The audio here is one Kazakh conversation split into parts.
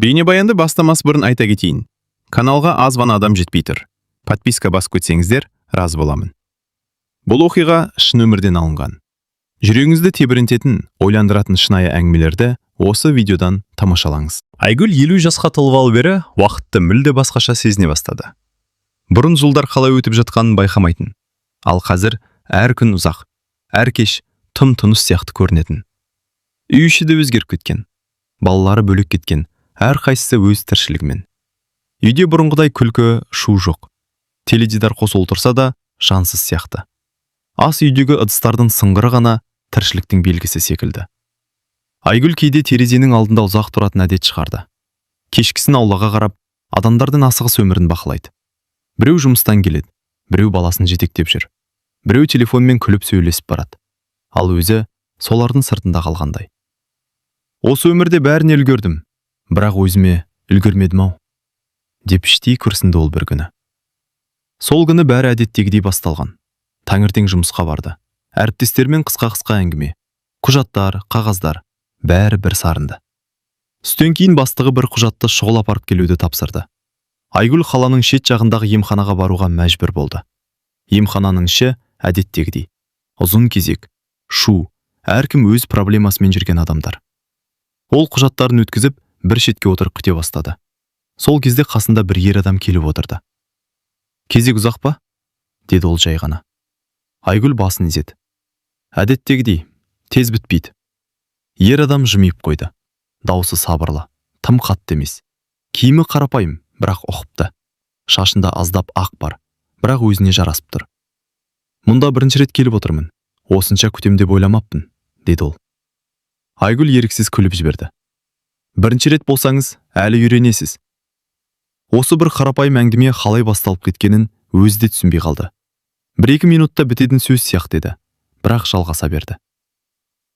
Бейнебаянды бастамас бұрын айта кетейін. Каналға аз ғана адам жетпей тұр. Подписка басып өтсеңіздер, разы боламын. Бұл оқиға шын өмірден алынған. Жүрегіңізді тебірентетін, ойландыратын шынайы әңгімелерді осы видеодан тамашалаңыз. Айгүл 50 жасқа толғалы бері уақытты мүлде басқаша сезіне бастады. Бұрын жылдар қалай өтіп жатқанын байқамайтын. Ал қазір әр күн ұзақ, әр кеш тым-тыныс сияқты көрінетін. Үй іші де өзгеріп кеткен. Балалары бөлек кеткен, әр қайсысы өз тіршілігімен. Үйде бұрынғыдай күлкі, шу жоқ. Теледидар қосылып отырса да жансыз сияқты. Ас үйдегі ыдыстардың сыңғыры ғана тіршіліктің белгісі секілді. Айгүл кейде терезенің алдында ұзақ тұратын әдет шығарды. Кешкісін аулаға қарап, адамдардың асығыс өмірін бақылайды. Біреу жұмыстан келеді, біреу баласын жетектеп жүр. Біреу телефонмен күліп сөйлесіп барады. Ал өзі солардың сыртында қалғандай. Осы өмірде бәріне үлгердім, бірақ өзіме үлгермедім-ау, деп іштей күрсінді ол бір күні. Сол күні бәрі әдеттегідей басталған. Таңертең жұмысқа барды. Әріптестермен қысқа-қысқа әңгіме, құжаттар, қағаздар, бәрі бір сарынды. Түстен кейін бастығы бір құжатты шұғыл апарып келуді тапсырды. Айгүл қаланың шет жағындағы емханаға баруға мәжбүр болды. Емхананың іші әдеттегідей. Ұзын кезек, шу, әркім өз проблемасымен жүрген адамдар. Ол құжаттарын өткізіп, бір шетке отырып күте бастады. Сол кезде қасында бір ер адам келіп отырды. «Кезек ұзақ па?» деді ол жай ғана. Айгүл басын изеді. Әдеттегідей, тез бітпейді. Ер адам жымиып қойды. Даусы сабырлы, тым қатты емес. Киімі қарапайым, бірақ ұқыпты. Шашында аздап ақ бар, бірақ өзіне жарасып тұр. «Мұнда бірінші рет келіп отырмын. Осынша күтем деп ойламаппын», деді ол. Айгүл еріксіз күліп жіберді. «Бірінші рет болсаңыз, әлі үйренесіз». Осы бір қарапайым әңгіме қалай басталып кеткенін өзі де түсінбей қалды. 1-2 минутта бітетін сөз сияқты еді, бірақ жалғаса берді.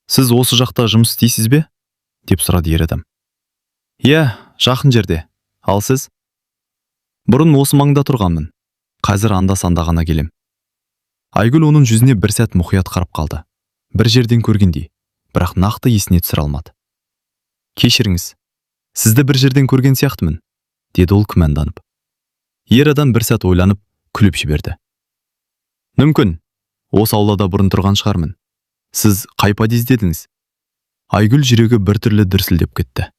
«Сіз осы жақта жұмыс істейсіз бе?» деп сұрады ер адам. «Иә, жақын жерде. Ал сіз?» «Бұрын осы маңда тұрғанмын. Қазір анда-санда ғана келем». Айгүл оның жүзіне бір сәт мұқият қарап қалды. Бір жерден көргендей, бірақ нақты есіне түсіре алмады. «Кешіріңіз, сізді бір жерден көрген сияқтымын», деді ол күмәнданып. Ер адам бір сәт ойланып, күліп жіберді. «Мүмкін, осы аулада бұрын тұрған шығармын. Сіз қай подъездедіңіз?» Айгүл жүрегі біртүрлі дүрсілдеп кетті.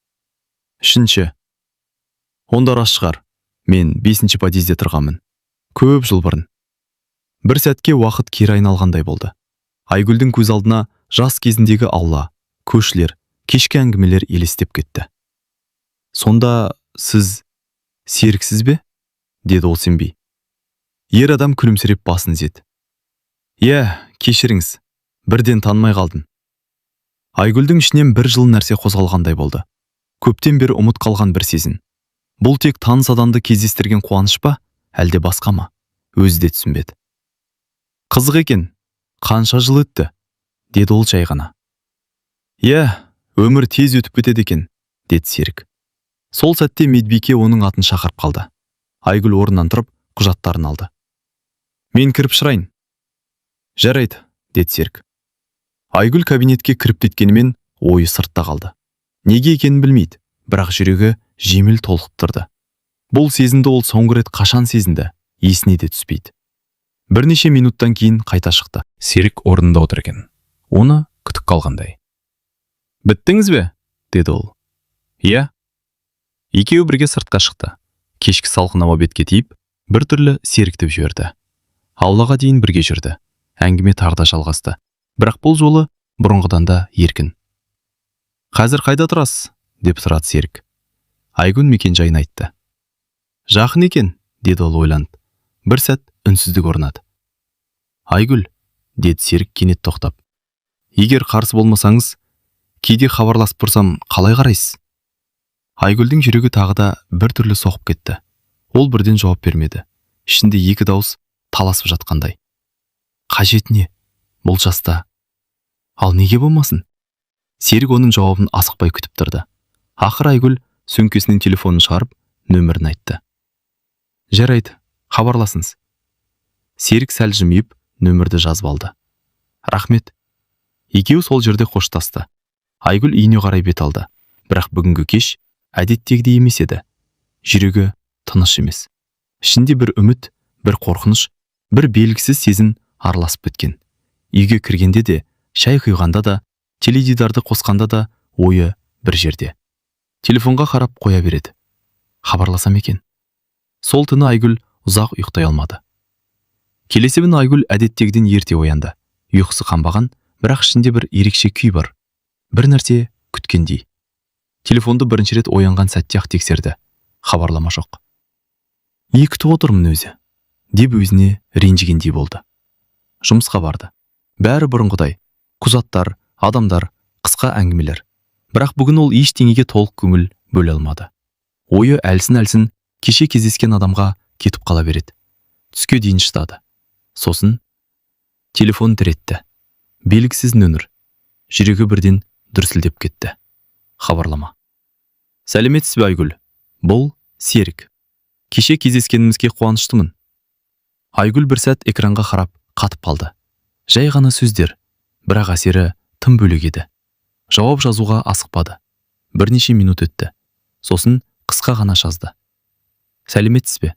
«Үшінші. Онда рас шығар. Мен 5-ші подъезде тұрғанмын. Көп жыл бұрын». Бір сәтке уақыт кері айналғандай болды. Айгүлдің көз алдына жас кезіндегі аула, көшілер, кешкі әңгімелер елестеп кетті. «Сонда сіз серіксіз бе?» деді ол сенбей. Ер адам күлімсіреп басын изеді. «Иә, кешіріңіз, бірден танымай қалдым». Айгүлдің ішінен бір жыл нәрсе қозғалғандай болды. Көптен бері ұмыт қалған бір сезін. Бұл тек таныс адамды кездестірген қуаныш па, әлде басқа ма? Өзі де түсінбеді. «Қызық екен, қанша жыл өтті?» деді ол жай ғана. «Иә, өмір тез өтіп кетеді екен», деді Серік. Сол сәтте медбике оның атын шақырып қалды. Айгүл орнынан тұрып, құжаттарын алды. «Мен кіріп шырайын?» «Жарайды», деді Серік. Айгүл кабинетке кіріп кеткенімен ойы сыртта қалды. Неге екенін білмейді, бірақ жүрегі жеңіл толқып тұрды. Бұл сезімді ол соңғы рет қашан сезінді, есіне де түспейді. Бірнеше минуттан кейін қайта шықты. Серік орнында отыр екен. Оны күтіп қалғандай. «Біттіңіз бе?» деді ол. «Иә». Екеуі бірге сыртқа шықты. Кешкі салқын ауа бетке тиіп, біртүрлі сергітіп жіберді. Аулаға дейін бірге жүрді. Әңгіме тағы да жалғасты. Бірақ бұл жолы бұрынғыдан да еркін. «Қазір қайда тұрасыз?» деп сұрады Серік. Айгүл мекен-жайын айтты. «Жақын екен», деді ол ойланып. Бір сәт үнсіздік орнады. «Айгүл», деді Серік кенет тоқтап. «Егер қарсы болмасаңыз, кейде хабарласып тұрсам, қалай қарайсыз?» Айгүлдің жүрегі тағы да бір түрлі соғып кетті. Ол бірден жауап бермеді. Ішінде екі дауыс таласып жатқандай. «Қажет не? Бұл жаста. Ал неге болмасын?» Серік оның жауабын асықпай күтіп тұрды. Ақыр Айгүл сөмкесінен телефонын шығарып, нөмірін айтты. «Жарайды, хабарласыңыз». Серік сәл жымиып, нөмірді жазып алды. «Рахмет». Екеуі сол жерде қоштасты. Айгүл үйіне қарай бет алды. Бірақ бүгінгі кеш әдеттегідей емес еді. Жүрегі тыныш емес. Ішінде бір үміт, бір қорқыныш, бір белгісіз сезім араласып біткен. Үйге кіргенде де, шай құйғанда да, теледидарды қосқанда да ойы бір жерде. Телефонға қарап қоя береді. Хабарласам екен. Сол түні Айгүл ұзақ ұйықтай алмады. Келесі күні Айгүл әдеттегіден ерте оянды. Ұйқысы қанбаған, бірақ ішінде бір ерекше күй бар. Бір нәрсе күткендей. Телефонды бірінші рет оянған сәтте-ақ тексерді. Хабарлама жоқ. «Не күтіп отырмын өзі?» деп өзіне ренжігендей болды. Жұмысқа барды. Бәрі бұрынғыдай. Құжаттар, адамдар, қысқа әңгімелер. Бірақ бүгін ол ештеңеге толық көңіл бөле алмады. Ойы әлсін-әлсін кеше кездескен адамға кетіп қала береді. Түске дейін шыдады. Сосын телефон тіретті. Белгісіз нөмір. Жүрегі бірден дүрсілдеп кетті. Хабарлама. «Сәлеметсіз бе, Айгүл? Бұл Серік. Кеше кездескенімізге қуаныштымын». Айгүл бір сәт экранға қарап қатып қалды. Жай ғана сөздер, бірақ әсері тым бөлек еді. Жауап жазуға асықпады. Бірнеше минут өтті. Сосын қысқа ғана жазды. «Сәлеметсіз бе?»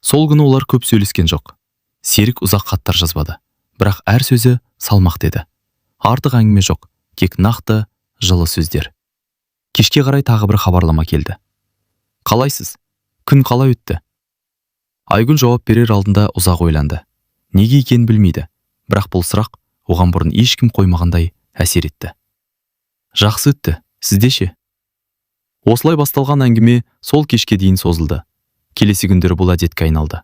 Сол күні олар көп сөйлескен жоқ. Серік ұзақ хаттар жазбады, бірақ әр сөзі салмақ деді. Артық әңгіме жоқ, тек нақты, жылы сөздер. Кешке қарай тағы бір хабарлама келді. «Қалайсыз? Күн қалай өтті?» Айгүл жауап берер алдында ұзақ ойланды. Неге екенін білмейді, бірақ бұл сұрақ оған бұрын ешкім қоймағандай әсер етті. «Жақсы өтті, сізде ше?» Осылай басталған әңгіме сол кешке дейін созылды. Келесі күндері бұл әдетке айналды.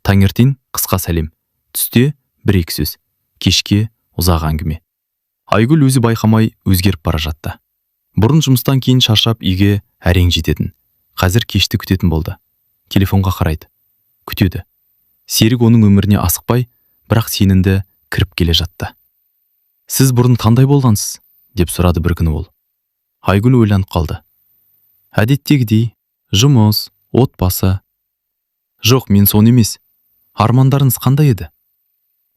Таңертең қысқа сәлем, түсте бір-екі сөз, кешке ұзақ әңгіме. Айгүл өзі байқамай өзгеріп бара жатты. Бұрын жұмыстан кейін шаршап үйге әрең жететін. Қазір кешті күтетін болды. Телефонға қарайды. Күтеді. Серік оның өміріне асықпай, бірақ сенімді кіріп келе жатты. «Сіз бұрын қандай болғансыз?» деп сұрады бір күні ол. Айгүл ойланып қалды. «Әдеттегідей, жұмыс, отбасы». «Жоқ, мен соны емес. Армандарыңыз қандай еді?»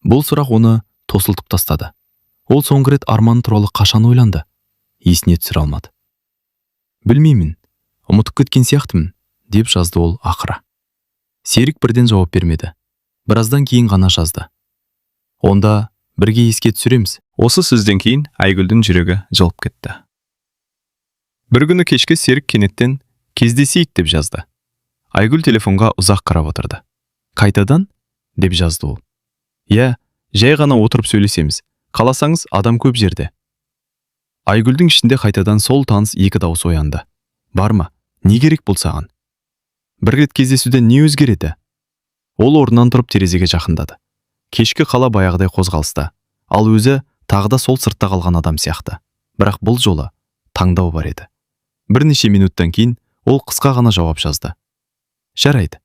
Бұл сұрақ оны тосылтып тастады. Ол соңғы рет арман туралы қашан ойланды? Есіне түсіре алмады. «Білмеймін, ұмытып кеткен сияқтымын», деп жазды ол ақыра. Серік бірден жауап бермеді. Біраздан кейін ғана жазды. «Онда бірге еске түсіреміз». Осы сөзден кейін Айгүлдің жүрегі жылып кетті. Бір күні кешкі Серік кенеттен «Кездесейік» деп жазды. Айгүл телефонға ұзақ қарап отырды. «Қайтадан?» деп жазды ол. «Иә, жай ғана отырып сөйлесеміз. Қаласаңыз, адам көп жерде». Айгүлдің ішінде қайтадан сол таныс екі дауыс оянды. «Барма, не керек бұл саған?» Бір рет кездесуден не өзгереді? Ол орнынан тұрып терезеге жақындады. Кешкі қала баяғыдай қозғалыста, ал өзі тағы да сол сыртта қалған адам сияқты. Бірақ бұл жолы таңдау бар еді. Бірнеше минуттан кейін ол қысқа ғана жауап жазды. «Жарайды».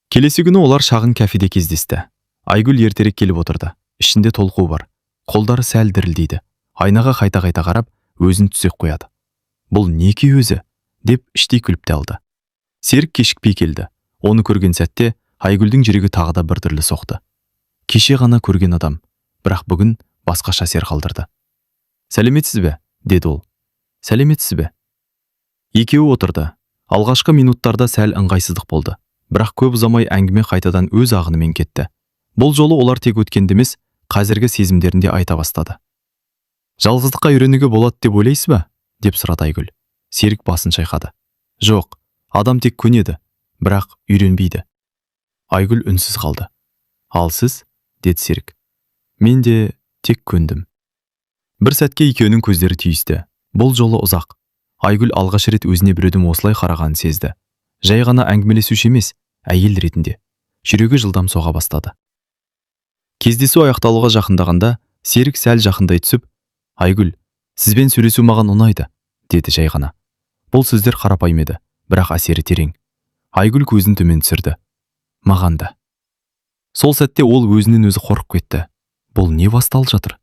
Келесі күні олар шағын кафеде кездесті. Айгүл ертерек келіп отырды. Ішінде толқу бар. Қолдары сәл дірілдейді. Айнаға қайта-қайта қарап, өзін түзеп қояды. «Бұл неке өзі?» деп іштей күліп те алды. Серік кешікпей келді. Оны көрген сәтте Айгүлдің жүрегі тағы да біртүрлі соқты. Кеше ғана көрген адам, бірақ бүгін басқаша әсер қалдырды. «Сәлеметсіз бе?» деді ол. «Сәлеметсіз бе?» Екеуі отырды. Алғашқы минуттарда сәл ыңғайсыздық болды, бірақ көп ұзамай әңгіме қайтадан өз ағынымен кетті. Бұл жолы олар тек өткенді емес, қазіргі сезімдерінде айта бастады. «Жалғыздыққа үйренуге болады деп ойлайсыз ба?» деп сұрады Айгүл. Серік басын шайқады. «Жоқ, адам тек көнеді, бірақ үйренбейді». Айгүл үнсіз қалды. «Ал сіз?» деді Серік. «Мен де тек көндім». Бір сәтке екеуінің көздері түйісті. Бұл жолы ұзақ. Айгүл алғаш рет өзіне біреудің осылай қарағанын сезді. Жай ғана әңгімелесуші емес, әйел ретінде. Жүрегі жылдам соға бастады. Кездесу аяқталуға жақындағанда Серік сәл жақындай түсіп, «Айгүл, сізбен сөйлесу маған ұнайды», деді жай ғана. Бұл сөздер қарапайым еді, бірақ әсері терең. Айгүл көзін төмен түсірді. «Маған да». Сол сәтте ол өзінен өзі қорқып кетті. Бұл не басталып жатыр?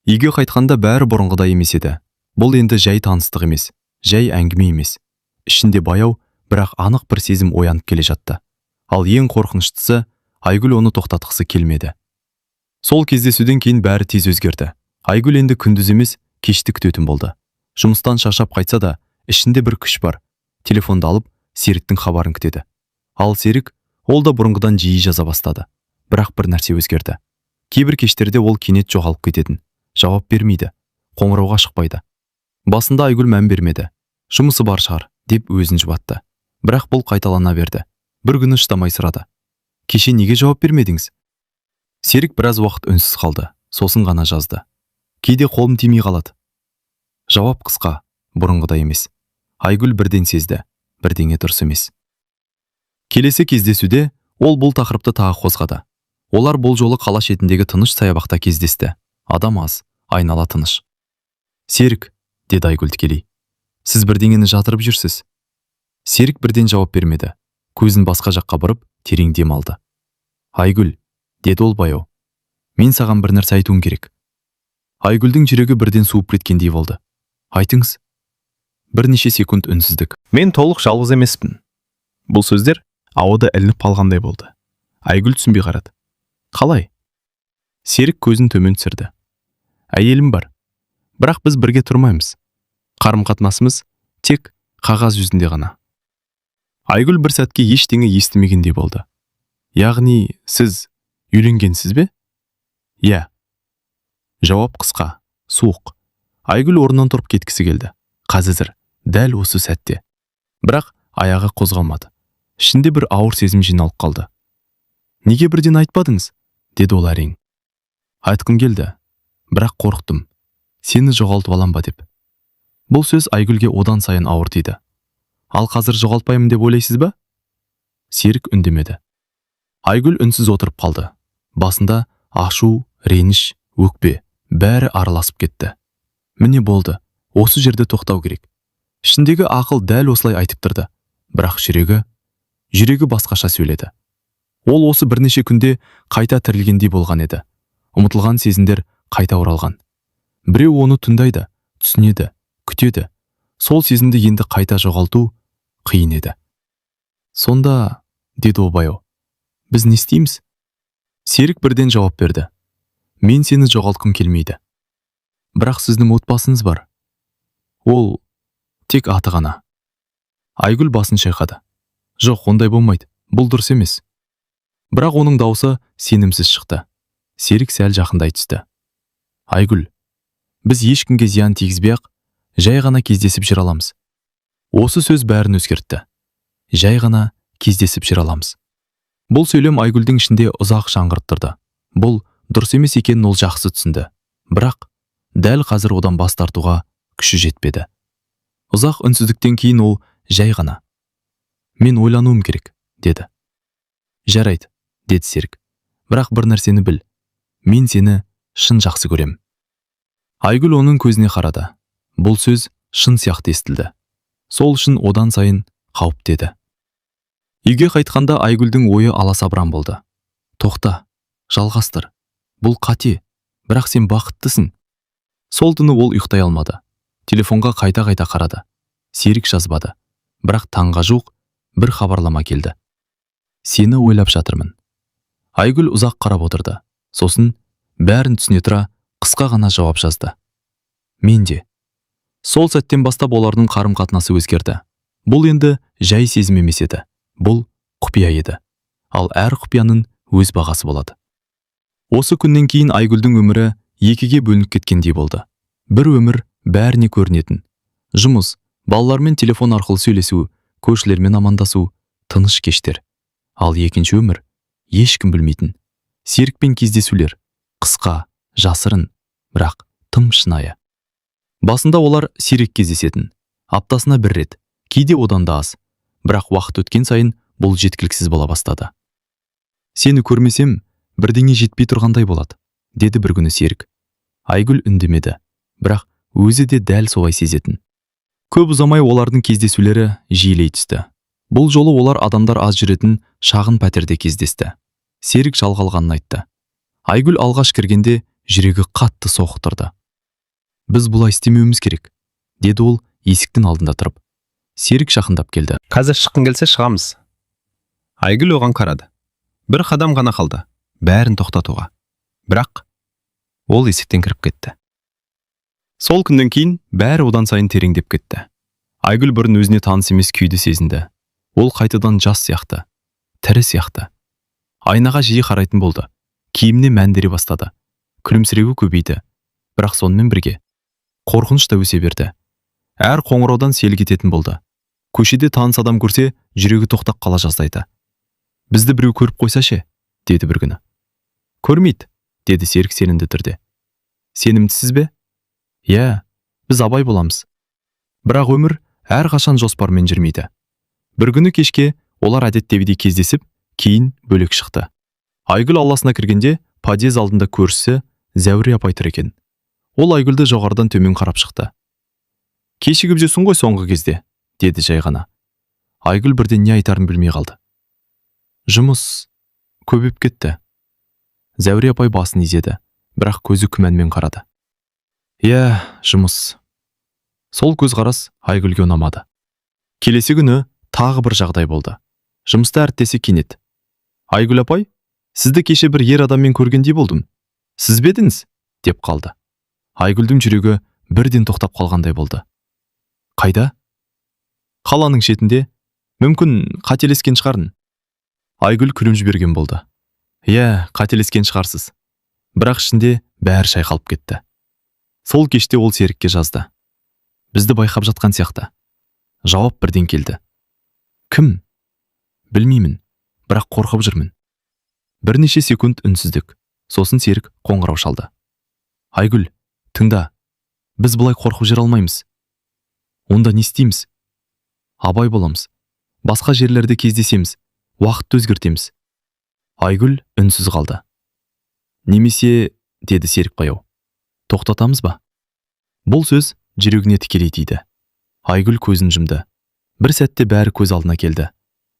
Үйге қайтқанда бәрі бұрынғыдай емес еді. Бұл енді жай таныстық емес, жай әңгіме емес. Ішінде баяу, бірақ анық бір сезім оянып келе жатты. Ал ең қорқыныштысы, Айгүл оны тоқтатқысы келмеді. Сол кездесуден кейін бәрі тез өзгерді. Айгүл енді күндіз емес, кешті күтетін болды. Жұмыстан шаршап қайтса да, ішінде бір күш бар. Телефонды алып, Серіктің хабарын күтеді. Ал Серік, ол да бұрынғыдан жиі жаза бастады. Бірақ бір нәрсе өзгерді. Кейбір кештерде ол кенет жоғалып кететін. Жауап бермейді. Қоңырауға шықпайды. Басында Айгүл мән бермеді. Жұмысы бар шығар, деп өзін жұбатты. Бірақ бұл қайталана берді. Бір күні шыдамай сұрады. Кеше неге жауап бермедіңіз? Серік біраз уақыт үнсіз қалды. Сосын ғана жазды. Кейде қолым тимей қалады. Жауап қысқа, бұрынғыдай емес. Айгүл бірден сезді. Бірдеңе дұрыс емес. Келесі кездесуде ол бұл тақырыпты тағы қозғады. Олар бұл жолы қала шетіндегі тыныш саябақта кездесті. Адам аз, айнала тыныш. Серік, деді Айгүл тікелей. Сіз бірдеңені жатырып жүрсіз. Серік бірден жауап бермеді. Көзін басқа жаққа бұрып, терең дем алды. Айгүл, деді ол баяу. Мен саған бір нәрсе айтуым керек. Айгүлдің жүрегі бірден суып кеткендей болды. Айтыңыз. Бірнеше секунд үнсіздік. Мен толық жалғыз емеспін. Бұл сөздер ауада ілініп қалғандай болды. Айгүл түсінбей қарады. Қалай? Серік көзін төмен түсірді. Әйелім бар. Бірақ біз бірге тұрмаймыз. Қарым-қатынасымыз тек қағаз жүзінде ғана. Айгүл бір сәтке ештеңе естімегендей болды. Яғни, сіз үйленгенсіз бе? Иә. Жауап қысқа, суық. Айгүл орнынан тұрып кеткісі келді. Қазір, дәл осы сәтте. Бірақ аяғы қозғалмады. Ішінде бір ауыр сезім жиналып қалды. Неге бірден айтпадыңыз? Деді ол әрең. Айтқым келді, бірақ қорықтым. Сені жоғалтып алам ба деп. Бұл сөз Айгүлге одан сайын ауыр тиді. Ал қазір жоғалтпаймын деп ойлайсыз ба? Серік үндемеді. Айгүл үнсіз отырып қалды. Басында ашу, реніш, өкпе, бәрі араласып кетті. Міне болды, осы жерде тоқтау керек. Ішіндегі ақыл дәл осылай айтып тұрды. Бірақ жүрегі басқаша сөйледі. Ол осы бірнеше күнде қайта тірілгендей болған еді. Ұмытылған сезімдер қайта оралған. Біреу оны тыңдайды, түсінеді, күтеді. Сол сезімді енді қайта жоғалту қиын еді. Сонда, деді ол баяу, біз не істейміз? Серік бірден жауап берді. Мен сені жоғалтқым келмейді. Бірақ сіздің отбасыңыз бар. Ол тек аты ғана. Айгүл басын шайқады. Жоқ, ондай болмайды. Бұл дұрыс емес. Бірақ оның даусы сенімсіз шықты. Серік сәл жақындай түсті. Айгүл, біз ешкімге зиян тигізбей-ақ, жай ғана кездесіп жүре аламыз. Осы сөз бәрін өзгертті. Жай ғана кездесіп жүре аламыз. Бұл сөйлем Айгүлдің ішінде ұзақ жаңғырып тұрды. Бұл дұрыс емес екенін ол жақсы түсінді. Бірақ дәл қазір одан бас тартуға күші жетпеді. Ұзақ үнсіздіктен кейін ол жай ғана. Мен ойлануым керек, деді. Жарайды, деді Серік. Бірақ бір нәрсені біл. Мен сені шын жақсы көрем. Айгүл оның көзіне қарады. Бұл сөз шын сияқты естілді. Сол үшін одан сайын қауіпті еді. Үйге қайтқанда Айгүлдің ойы аласапыран болды. Тоқта, жалғастыр. Бұл қате, бірақ сен бақыттысың. Сол түні ол ұйықтай алмады. Телефонға қайта-қайта қарады. Серік жазбады. Бірақ таңға жуық бір хабарлама келді. Сені ойлап жатырмын. Айгүл ұзақ қарап отырды. Сосын бәрін түсіне тұра қысқа ғана жауап жазды. Мен де. Сол сәттен бастап олардың қарым-қатынасы өзгерді. Бұл енді жай сезім емес еді. Бұл құпия еді. Ал әр құпияның өз бағасы болады. Осы күннен кейін Айгүлдің өмірі екіге бөлініп кеткендей болды. Бір өмір бәріне көрінетін. Жұмыс, балалармен телефон арқылы сөйлесу, көршілермен амандасу, тыныш кештер. Ал екінші өмір ешкім білмейтін. Серікпен кездесулер, қысқа, жасырын, бірақ тым шынайы. Басында олар сирек кездесетін. Аптасына бір рет, кейде одан да аз. Бірақ уақыт өткен сайын бұл жеткіліксіз бола бастады. Сені көрмесем, бірдеңе жетпей тұрғандай болады, деді бір күні Серік. Айгүл үндемеді, бірақ өзі де дәл солай сезетін. Көп ұзамай олардың кездесулері жиілей түсті. Бұл жолы олар адамдар аз жүретін шағын пәтерде кездесті. Серік жалғалғанын айтты. Айгүл алғаш кіргенде жүрегі қатты соғып тұрды. Біз бұлай істемеуіміз керек, деді ол есіктің алдында тұрып. Серік жақындап келді. Қазір шыққың келсе шығамыз. Айгүл оған қарады. Бір қадам ғана қалды, бәрін тоқтатуға. Бірақ ол есіктен кіріп кетті. Сол күннен кейін бәрі одан сайын тереңдеп кетті. Айгүл бұрын өзіне таныс емес күйді сезінді. Ол қайтадан жас сияқты, тірі сияқты. Айнаға жиі қарайтын болды. Киіміне мән бере бастады. Күлімсіреуі көбейді. Бірақ сонымен бірге қорқыныш та өсе берді. Әр қоңыраудан селк ететін болды. Көшеде таныс адам көрсе, жүрегі тоқтап қала жаздайды. Бізді біреу көріп қойса ше, деді бір күні. Көрмейді, деді Серік сенімді түрде. Сенімдісіз бе? Иә, біз абай боламыз. Бірақ өмір әрқашан жоспармен жүрмейді. Бір күні кешке олар әдеттегідей кездесіп, кейін бөлек шықты. Айгүл ауласына кіргенде подъезд алдында көршісі Зәуре апай тұр екен. Ол Айгүлді жоғарыдан төмен қарап шықты. Кешігіп жүрсің ғой соңғы кезде, деді жай ғана. Айгүл бірден не айтарын білмей қалды. Жұмыс көбейіп кетті. Зәуре апай басын изеді, бірақ көзі күмәнмен қарады. Иә, жұмыс. Сол көзқарас Айгүлге ұнамады. Келесі күні тағы бір жағдай болды. Жұмыста әріптесі Кенет. Айгүл апай, сізді кеше бір ер адаммен көргендей болдым. Сіз бе едіңіз? Деп қалды. Айгүлдің жүрегі бірден тоқтап қалғандай болды. Қайда? Қаланың шетінде. Мүмкін қателескен шығарын. Айгүл күліп жіберген болды. Иә, қателескен шығарсыз. Бірақ ішінде бәрі шайқалып кетті. Сол кеште ол Серікке жазды. Бізді байқап жатқан сияқты. Жауап бірден келді. Кім? Білмеймін, бірақ қорқып жүрмін. Бірнеше секунд үнсіздік. Сосын Серік қоңырау шалды. Айгүл, тыңда. Біз бұлай қорқып жүре алмаймыз. Онда не істейміз? Абай боламыз. Басқа жерлерде кездесеміз. Уақытты өзгертеміз. Айгүл үнсіз қалды. Немесе, деді Серік баяу. Тоқтатамыз ба? Бұл сөз жүрегіне тікелей тиді. Айгүл көзін жұмды. Бір сәтте бәрі көз алдына келді.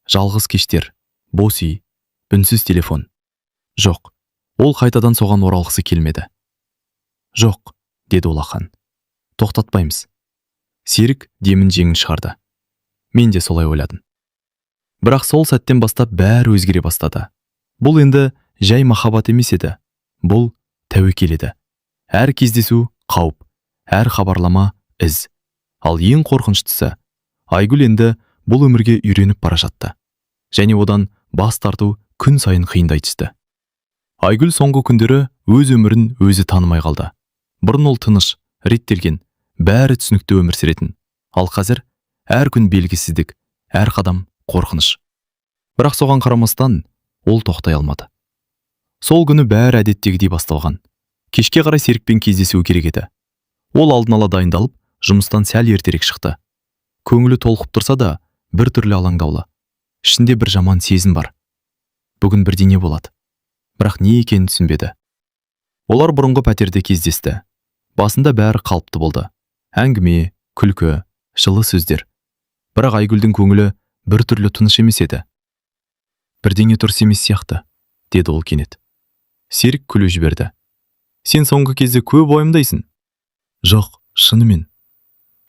Жалғыз кештер, бос үй, үнсіз телефон. Жоқ, ол қайтадан соған оралғысы келмеді. Жоқ, деді ол ақан. Тоқтатпаймыз. Серік демін жеңін шығарды. Мен де солай ойладым. Бірақ сол сәттен бастап бәрі өзгере бастады. Бұл енді жай махаббат емес еді. Бұл тәуекел еді. Әр кездесу қауіп, әр хабарлама із. Ал ең қорқыныштысы, Айгүл енді бұл өмірге үйреніп бара жатты. Және одан бас тарту күн сайын қиындай түсті. Айгүл соңғы күндері өз өмірін өзі танымай қалды. Бұрын ол тыныш, реттелген, бәрі түсінікті өмір сүретін. Ал қазір әр күн белгісіздік, әр қадам қорқыныш. Бірақ соған қарамастан ол тоқтай алмады. Сол күні бәрі әдеттегідей басталған. Кешке қарай Серікпен кездесуі керек еді. Ол алдын ала дайындалып, жұмыстан сәл ертерек шықты. Көңілі толқып тұрса да, бір түрлі алаңдаулы. Ішінде бір жаман сезім бар. Бүгін бірдеңе болады. Бірақ не екенін түсінбеді. Олар бұрынғы пәтерде кездесті. Басында бәрі қалыпты болды. Әңгіме, күлкі, жылы сөздер. Бірақ Айгүлдің көңілі бір түрлі тыныш емес еді. Бірдеңе дұрыс емес сияқты, деді ол кенет. Серік күліп жіберді. Сен соңғы кезде көп уайымдайсың. Жоқ, шынымен.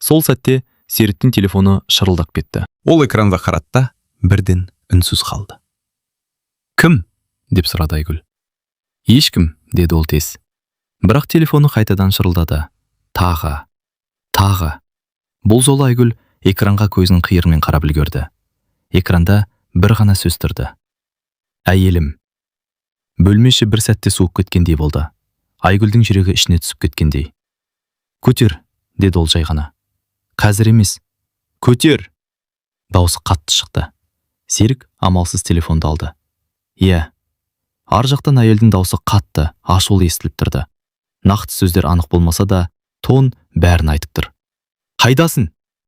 Сол сәтте Серіктің телефоны шырылдап кетті. Ол экранға қаратта, бірден үнсіз қалды. Кім? Деп сұрады Айгүл. Ешкім, деді ол тез. Бірақ телефоны қайтадан шырылдады. Тағы. Бұл жолы Айгүл экранға көзін қиырмен қарап үлгерді. Экранда бір ғана сөз тұрды. Әйелім. Бөлмеші бір сәтте суып кеткендей болды. Айгүлдің жүрегі ішіне түсіп кеткендей. Көтер, деді ол жай ғана. Қазір емес. Көтер. Даусы қатты шықты. Серік амалсыз телефонды алды. Иә. Ар жақтан әйелдің даусы қатты, ашулы естіліп тұрды. Нақты сөздер анық болмаса да, тон бәрін айтып тұр. Қайдасың?